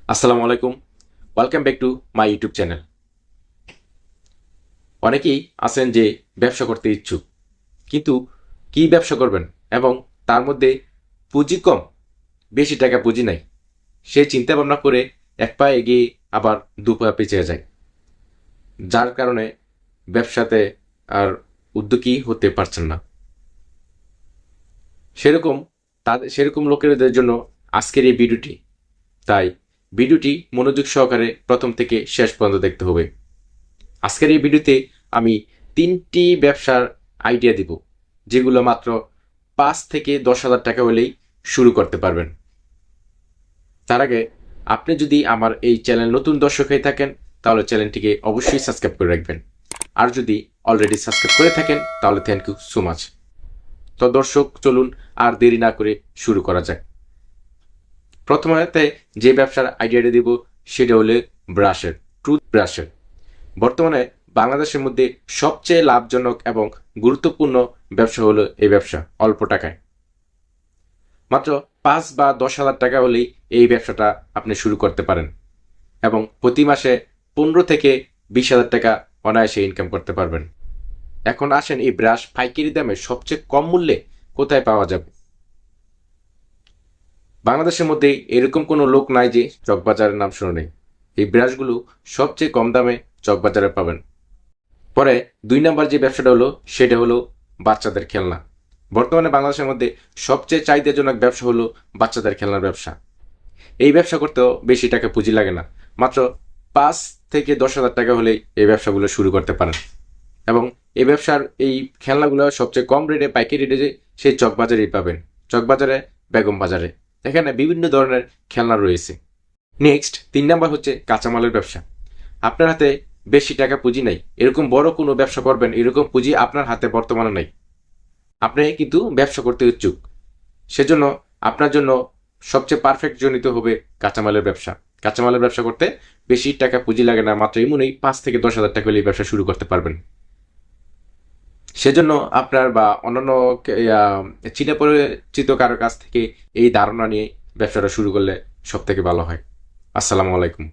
আসসালামু আলাইকুম। Welcome back to my YouTube channel. অনেকেই আছেন যে ব্যবসা করতে ইচ্ছুক, কিন্তু কি ব্যবসা করবেন এবং তার মধ্যে পুঁজি কম, বেশি টাকা পুঁজি নাই। সে চিন্তা ভাবনা করে এক পা এগিয়ে আবার দু পা পিছিয়ে যায়, যার কারণে ব্যবসাতে আর উদ্যোগী হতে পারছেন না। সেরকম সেরকম লোকেদের জন্য আজকের এই ভিডিওটি। তাই ভিডিওটি মনোযোগ সহকারে প্রথম থেকে শেষ পর্যন্ত দেখতে হবে। আজকের এই ভিডিওতে আমি 3টি ব্যবসার আইডিয়া দিব, যেগুলো মাত্র 5 থেকে 10 হাজার টাকা হলেই শুরু করতে পারবেন। তার আগে আপনি যদি আমার এই চ্যানেল নতুন দর্শক হয়ে থাকেন, তাহলে চ্যানেলটিকে অবশ্যই সাবস্ক্রাইব করে রাখবেন। আর যদি অলরেডি সাবস্ক্রাইব করে থাকেন, তাহলে থ্যাংক ইউ সো মাচ। তো দর্শক, চলুন আর দেরি না করে শুরু করা যাক। প্রথমে যে ব্যবসার আইডিয়াটা দিব সেটা হলো ব্রাশের, টুথ ব্রাশের। বর্তমানে বাংলাদেশের মধ্যে সবচেয়ে লাভজনক এবং গুরুত্বপূর্ণ ব্যবসা হলো এই ব্যবসা। অল্প টাকায়, মাত্র 5 বা 10 হাজার টাকা হলেই এই ব্যবসাটা আপনি শুরু করতে পারেন এবং প্রতি মাসে 15 থেকে 20 হাজার টাকা অনায়াসে ইনকাম করতে পারবেন। এখন আসেন, এই ব্রাশ পাইকারি দামে সবচেয়ে কম মূল্যে কোথায় পাওয়া যাবে। বাংলাদেশের মধ্যে এরকম কোনো লোক নাই যে চকবাজারের নাম শুনে নেই। এই ব্রাশগুলো সবচেয়ে কম দামে চকবাজারে পাবেন। পরে 2 নম্বর যে ব্যবসাটা হলো সেটা হলো বাচ্চাদের খেলনা। বর্তমানে বাংলাদেশের মধ্যে সবচেয়ে চাহিদাজনক ব্যবসা হলো বাচ্চাদের খেলনার ব্যবসা। এই ব্যবসা করতেও বেশি টাকা পুঁজি লাগে না, মাত্র 5 থেকে 10 হাজার টাকা হলেই এই ব্যবসাগুলো শুরু করতে পারেন। এবং এই ব্যবসার এই খেলনাগুলো সবচেয়ে কম রেটে, পাইকারি রেটে সেই চকবাজারেই পাবেন। চকবাজারে, বেগম বাজারে, এখানে বিভিন্ন ধরনের খেলনা রয়েছে। নেক্সট 3 নম্বর হচ্ছে কাঁচামালের ব্যবসা। আপনার হাতে বেশি টাকা পুঁজি নাই, এরকম বড় কোনো ব্যবসা করবেন এরকম পুঁজি আপনার হাতে বর্তমানে নাই, আপনি কিন্তু ব্যবসা করতে ইচ্ছুক, সেজন্য আপনার জন্য সবচেয়ে পারফেক্ট জনিত হবে কাঁচামালের ব্যবসা। কাঁচামালের ব্যবসা করতে বেশি টাকা পুঁজি লাগে না, মাত্র এমনই 5 থেকে 10 হাজার টাকা হলে এই ব্যবসা শুরু করতে পারবেন। সেজন্য আপনার বা অন্যান্য চীনা পরিচিত কারোর কাছ থেকে এই ধারণা নিয়ে ব্যবসাটা শুরু করলে সব থেকে ভালো হয়। আসসালামু আলাইকুম।